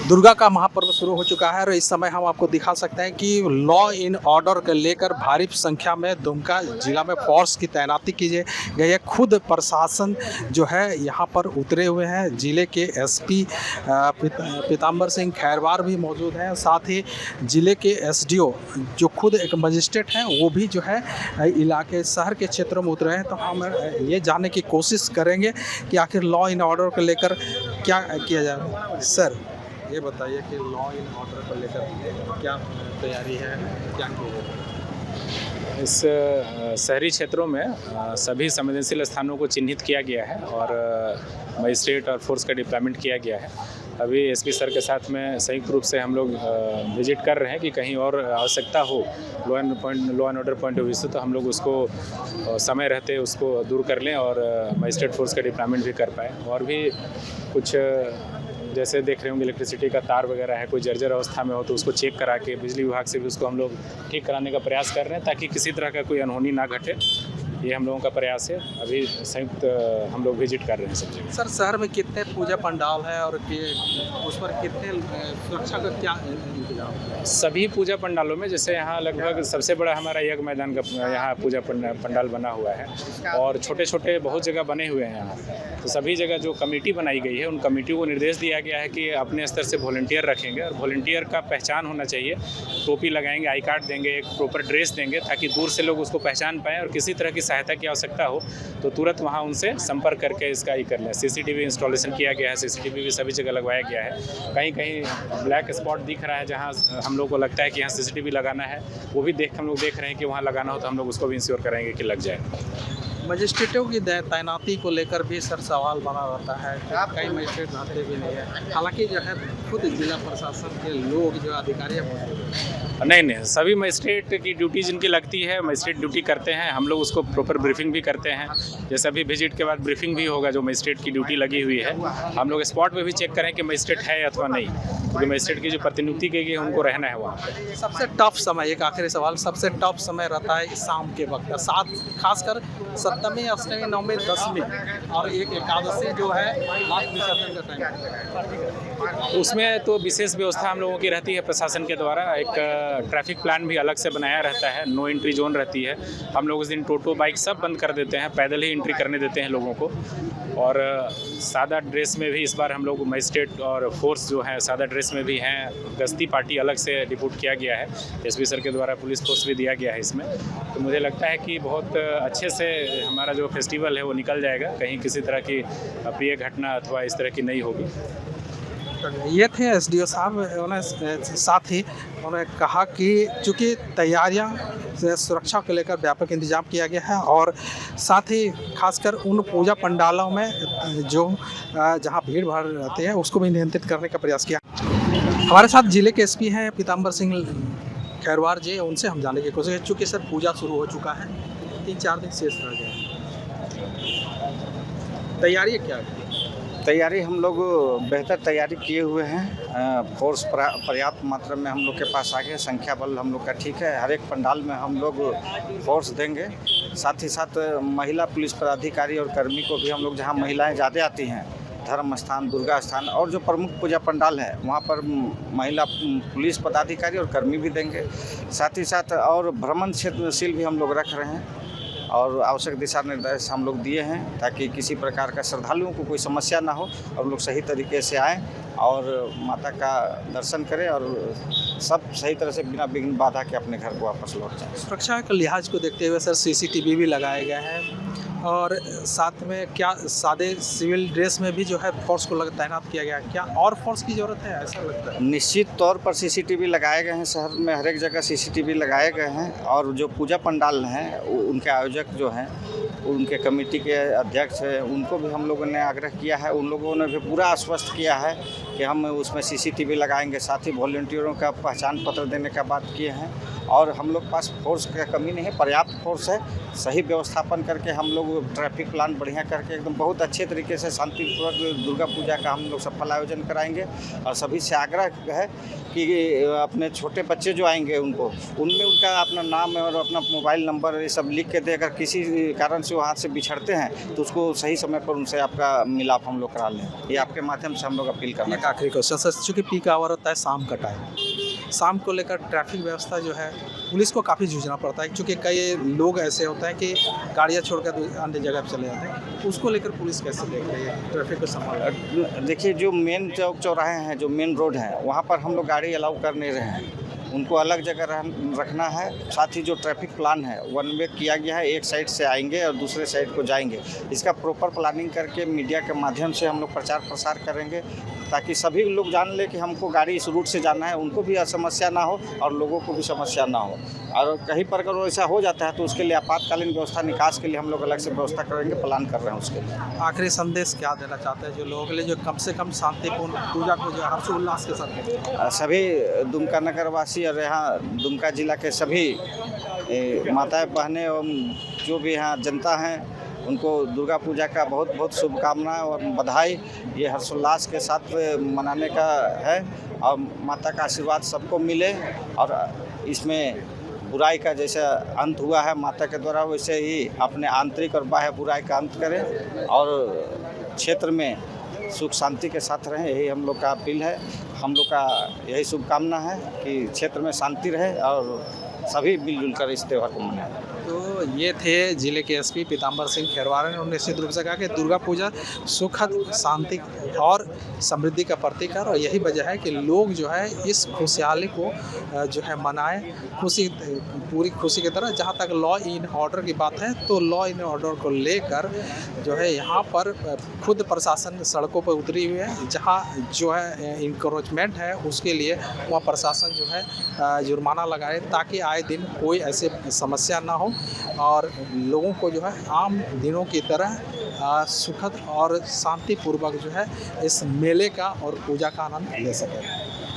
दुर्गा का महापर्व शुरू हो चुका है और इस समय हम आपको दिखा सकते हैं कि लॉ इन ऑर्डर को लेकर भारी संख्या में दुमका जिला में फोर्स की तैनाती की गई है। खुद प्रशासन जो है यहाँ पर उतरे हुए हैं। जिले के एसपी पीताम्बर सिंह खैरवार भी मौजूद हैं। साथ ही जिले के एसडीओ जो खुद एक मजिस्ट्रेट हैं वो भी जो है इलाके शहर के क्षेत्रों में उतरे हैं। तो हम ये जानने की कोशिश करेंगे कि आखिर लॉ इन ऑर्डर को लेकर क्या किया जाए। सर ये बताइए कि लॉ इन ऑर्डर को लेकर क्या तैयारी है, क्या किया जाए? इस शहरी क्षेत्रों में सभी संवेदनशील स्थानों को चिन्हित किया गया है और मजिस्ट्रेट और फोर्स का डिप्लॉयमेंट किया गया है। अभी एसपी सर के साथ में संयुक्त रूप से हम लोग विजिट कर रहे हैं कि कहीं और आवश्यकता हो law and order point of view से, तो हम लोग उसको समय रहते उसको दूर कर लें और मजिस्ट्रेट फोर्स का डिप्लॉयमेंट भी कर पाएँ। और भी कुछ जैसे देख रहे होंगे इलेक्ट्रिसिटी का तार वगैरह है, कोई जर्जर अवस्था में हो तो उसको चेक करा के बिजली विभाग से भी उसको हम लोग ठीक कराने का प्रयास कर रहे हैं ताकि किसी तरह का कोई अनहोनी ना घटे। ये हम लोगों का प्रयास है। अभी संयुक्त हम लोग विजिट कर रहे हैं सब जगह। सर शहर में कितने पूजा पंडाल है और उस पर कितने सुरक्षा का क्या इंतजाम है? सभी पूजा पंडालों में जैसे यहाँ लगभग सबसे बड़ा हमारा यज्ञ मैदान का यहाँ पूजा पंडाल बना हुआ है और छोटे छोटे बहुत जगह बने हुए हैं यहाँ। तो सभी जगह जो कमेटी बनाई गई है उन कमेटियों को निर्देश दिया गया है कि अपने स्तर से वॉलंटियर रखेंगे और वॉलंटियर का पहचान होना चाहिए। टोपी लगाएंगे, आई कार्ड देंगे, एक प्रॉपर ड्रेस देंगे ताकि दूर से लोग उसको पहचान पाएँ और किसी तरह की सहायता की आवश्यकता हो तो तुरंत वहाँ उनसे संपर्क करके इसका ही कर लें। सीसीटीवी इंस्टॉलेशन किया गया है, सीसीटीवी भी सभी जगह लगवाया गया है। कहीं कहीं ब्लैक स्पॉट दिख रहा है जहाँ हम लोग को लगता है कि यहाँ सीसीटीवी लगाना है, वो भी हम लोग देख रहे हैं कि वहाँ लगाना हो तो हम लोग उसको भी इंश्योर कराएंगे कि लग जाए। मजिस्ट्रेटों की तैनाती को लेकर भी सर सवाल बना रहता है। कई मजिस्ट्रेट रहते भी नहीं है, हालांकि जो है खुद जिला प्रशासन के लोग जो अधिकारी नहीं, सभी मजिस्ट्रेट की ड्यूटी जिनकी लगती है मजिस्ट्रेट ड्यूटी करते हैं। हम लोग उसको प्रॉपर ब्रीफिंग भी करते हैं। जैसे अभी विजिट के बाद ब्रीफिंग भी होगा जो मजिस्ट्रेट की ड्यूटी लगी हुई है। हम लोग स्पॉट पे भी चेक करें कि मजिस्ट्रेट है अथवा नहीं, क्योंकि मजिस्ट्रेट की जो प्रतिनियुक्ति की गई है उनको रहना है वहाँ पे। सबसे टफ समय, एक आखिरी सवाल, सबसे टफ समय रहता है शाम के वक्त, साथ खासकर सप्तमी, अष्टमी, नवमी, दसवीं और एक एकादशी जो है लास्ट विसर्जन का टाइम, उसमें तो विशेष व्यवस्था हम लोगों की रहती है प्रशासन के द्वारा। एक ट्रैफिक प्लान भी अलग से बनाया रहता है, नो एंट्री जोन रहती है। हम लोग उस दिन टोटो बाइक सब बंद कर देते हैं, पैदल ही एंट्री करने देते हैं लोगों को। और सादा ड्रेस में भी इस बार हम लोग मजिस्ट्रेट और फोर्स जो है सादा ड्रेस में भी हैं। गश्ती पार्टी अलग से डिप्यूट किया गया है, एसपी सर के द्वारा पुलिस फोर्स भी दिया गया है इसमें। तो मुझे लगता है कि बहुत अच्छे से हमारा जो फेस्टिवल है वो निकल जाएगा, कहीं किसी तरह की अप्रिय घटना अथवा इस तरह की नहीं होगी। ये थे एसडीओ साहब। उन्हें साथ ही उन्होंने कहा कि चूँकि तैयारियां सुरक्षा को लेकर व्यापक इंतजाम किया गया है और साथ ही खासकर उन पूजा पंडालों में जो जहां भीड़ भाड़ रहती है उसको भी नियंत्रित करने का प्रयास किया। हमारे साथ जिले के एसपी हैं पीताम्बर सिंह खैरवार जी, उनसे हम जानने की कोशिश। चूँकि सर पूजा शुरू हो चुका है, 3-4 दिन शेष रह गए, तैयारी क्या है? तैयारी हम लोग बेहतर तैयारी किए हुए हैं। फोर्स पर्याप्त मात्रा में हम लोग के पास आ गए, संख्या बल हम लोग का ठीक है। हर एक पंडाल में हम लोग फोर्स देंगे। साथ ही साथ महिला पुलिस पदाधिकारी और कर्मी को भी हम लोग, जहां महिलाएं ज़्यादा आती हैं, धर्म स्थान, दुर्गा स्थान और जो प्रमुख पूजा पंडाल है वहाँ पर महिला पुलिस पदाधिकारी और कर्मी भी देंगे। साथ ही साथ और भ्रमण क्षेत्रशील भी हम लोग रख रहे हैं और आवश्यक दिशा निर्देश हम लोग दिए हैं ताकि किसी प्रकार का श्रद्धालुओं को कोई समस्या ना हो और लोग सही तरीके से आएँ और माता का दर्शन करें और सब सही तरह से बिना विघ्न बाधा के अपने घर को वापस लौट जाएं। सुरक्षा के लिहाज को देखते हुए सर सीसीटीवी भी लगाए गए हैं और साथ में क्या सादे सिविल ड्रेस में भी जो है फोर्स को तैनात किया गया है। क्या और फोर्स की ज़रूरत है, ऐसा लगता है? निश्चित तौर पर सीसीटीवी लगाए गए हैं। शहर में हर एक जगह सीसीटीवी लगाए गए हैं और जो पूजा पंडाल हैं उनके आयोजक जो हैं, उनके कमेटी के अध्यक्ष हैं, उनको भी हम लोगों ने आग्रह किया है। उन लोगों ने भी पूरा आश्वस्त किया है कि हम उसमें सीसीटीवी लगाएंगे। साथ ही वॉलंटियरों का पहचान पत्र देने का बात किए हैं और हम लोग पास फोर्स का कमी नहीं है, पर्याप्त फोर्स है। सही व्यवस्थापन करके हम लोग ट्रैफिक प्लान बढ़िया करके एकदम बहुत अच्छे तरीके से शांतिपूर्वक दुर्गा पूजा का हम लोग सफल आयोजन कराएंगे। और सभी से आग्रह है कि अपने छोटे बच्चे जो आएंगे उनमें उनका अपना नाम और अपना मोबाइल नंबर ये सब लिख के दे। अगर किसी कारण से वो हाथ से बिछड़ते हैं तो उसको सही समय पर उनसे आपका मिलाप हम लोग करा लें। ये आपके माध्यम से हम लोग अपील करना एक आखिरी क्वेश्चन सर, चूँकि पीक आवर होता है शाम का टाइम, शाम को लेकर ट्रैफिक व्यवस्था जो है पुलिस को काफ़ी जूझना पड़ता है, क्योंकि कई लोग ऐसे होते हैं कि गाड़ियाँ छोड़कर अन्य जगह पर चले जाते हैं। उसको लेकर पुलिस कैसे देख रही है ट्रैफिक को संभाल? देखिए, जो मेन चौक चौराहे हैं, जो मेन रोड हैं, वहाँ पर हम लोग गाड़ी अलाउ कर नहीं रहे हैं। उनको अलग जगह रखना है। साथ ही जो ट्रैफिक प्लान है वन वे किया गया है, एक साइड से आएंगे और दूसरे साइड को जाएंगे। इसका प्रॉपर प्लानिंग करके मीडिया के माध्यम से हम लोग प्रचार प्रसार करेंगे, ताकि सभी लोग जान ले कि हमको गाड़ी इस रूट से जाना है, उनको भी समस्या ना हो और लोगों को भी समस्या ना हो। और कहीं पर अगर ऐसा हो जाता है तो उसके लिए आपातकालीन व्यवस्था निकास के लिए हम लोग अलग से व्यवस्था करेंगे, प्लान कर रहे हैं उसके लिए। आखिरी संदेश क्या देना चाहते हैं जो लोगों के लिए, जो कम से कम शांतिपूर्ण पूजा को जो हर्षोल्लास के साथ? सभी दुमका नगर वासी और यहाँ दुमका जिला के सभी माताएं बहनें एवं जो भी यहाँ जनता हैं, उनको दुर्गा पूजा का बहुत बहुत शुभकामनाएं और बधाई। ये हर्षोल्लास के साथ मनाने का है और माता का आशीर्वाद सबको मिले और इसमें बुराई का जैसा अंत हुआ है माता के द्वारा, वैसे ही अपने आंतरिक और बाह्य बुराई का अंत करें और क्षेत्र में सुख शांति के साथ रहें। यही हम लोग का अपील है, हम लोग का यही शुभकामना है कि क्षेत्र में शांति रहे और सभी मिलजुल कर इस त्यौहार को मनाएं। तो ये थे जिले के एसपी पीताम्बर सिंह खेरवार ने निश्चित रूप से कहा कि दुर्गा पूजा सुखद, शांति और समृद्धि का प्रतीक है। और यही वजह है कि लोग जो है इस खुशहाली को जो है मनाएं, खुशी, पूरी खुशी की तरह। जहाँ तक लॉ इन ऑर्डर की बात है तो लॉ इन ऑर्डर को लेकर जो है यहाँ पर खुद प्रशासन सड़कों पर उतरी हुई है। जहाँ जो है इंक्रोचमेंट है उसके लिए वहाँ प्रशासन जो है जुर्माना लगाए, ताकि आए दिन कोई ऐसे समस्या ना हो और लोगों को जो है आम दिनों की तरह सुखद और शांतिपूर्वक जो है इस मेले का और पूजा का आनंद ले सकें।